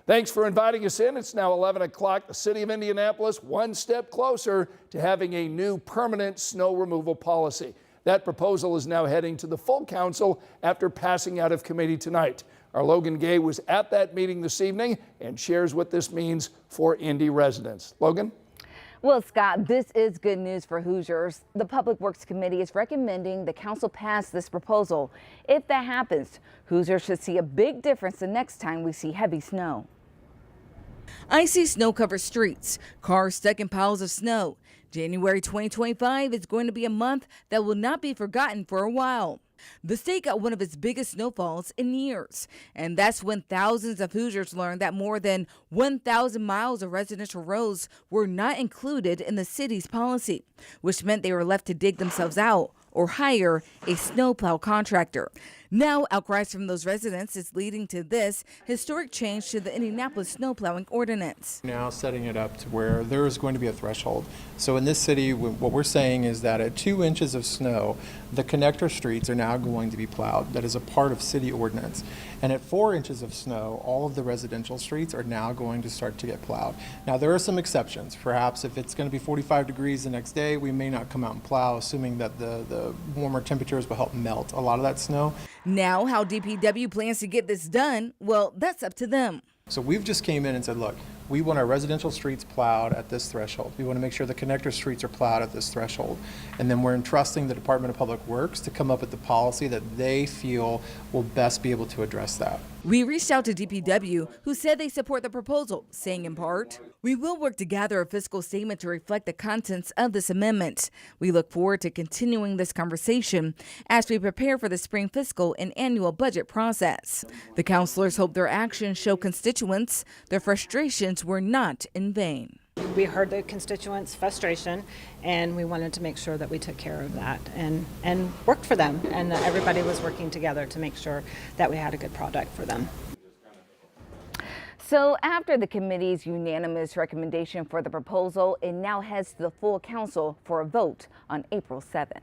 Thanks for inviting us in. It's now 11 o'clock. The city of Indianapolis one step closer to having a new permanent snow removal policy. That proposal is now heading to the full council after passing out of committee tonight. Our Logan Gay was at that meeting this evening and shares what this means for Indy residents. Logan? Well, Scott, this is good news for Hoosiers. The Public Works Committee is recommending the council pass this proposal. If that happens, Hoosiers should see a big difference the next time we see heavy snow. Icy snow-covered streets, cars stuck in piles of snow. January 2025 is going to be a month that will not be forgotten for a while. The state got one of its biggest snowfalls in years, and that's when thousands of Hoosiers learned that more than 1,000 miles of residential roads were not included in the city's policy, which meant they were left to dig themselves out or hire a snowplow contractor. Now, outcries from those residents is leading to this historic change to the Indianapolis snowplowing ordinance. Now setting it up to where there is going to be a threshold. So in this city, what we're saying is that at 2 inches of snow, the connector streets are now going to be plowed. That is a part of city ordinance. And at 4 inches of snow, all of the residential streets are now going to start to get plowed. Now there are some exceptions. Perhaps if it's going to be 45 degrees the next day, we may not come out and plow, assuming that the warmer temperatures will help melt a lot of that snow. Now, how DPW plans to get this done, well, that's up to them. So we've just came in and said, look, we want our residential streets plowed at this threshold. We want to make sure the connector streets are plowed at this threshold. And then we're entrusting the Department of Public Works to come up with the policy that they feel will best be able to address that. We reached out to DPW, who said they support the proposal, saying in part, "We will work to gather a fiscal statement to reflect the contents of this amendment. We look forward to continuing this conversation as we prepare for the spring fiscal and annual budget process." The councilors hope their actions show constituents their frustrations were not in vain. We heard the constituents' frustration, and we wanted to make sure that we took care of that and worked for them, and that everybody was working together to make sure that we had a good product for them. So after the committee's unanimous recommendation for the proposal, it now heads to the full council for a vote on April 7th.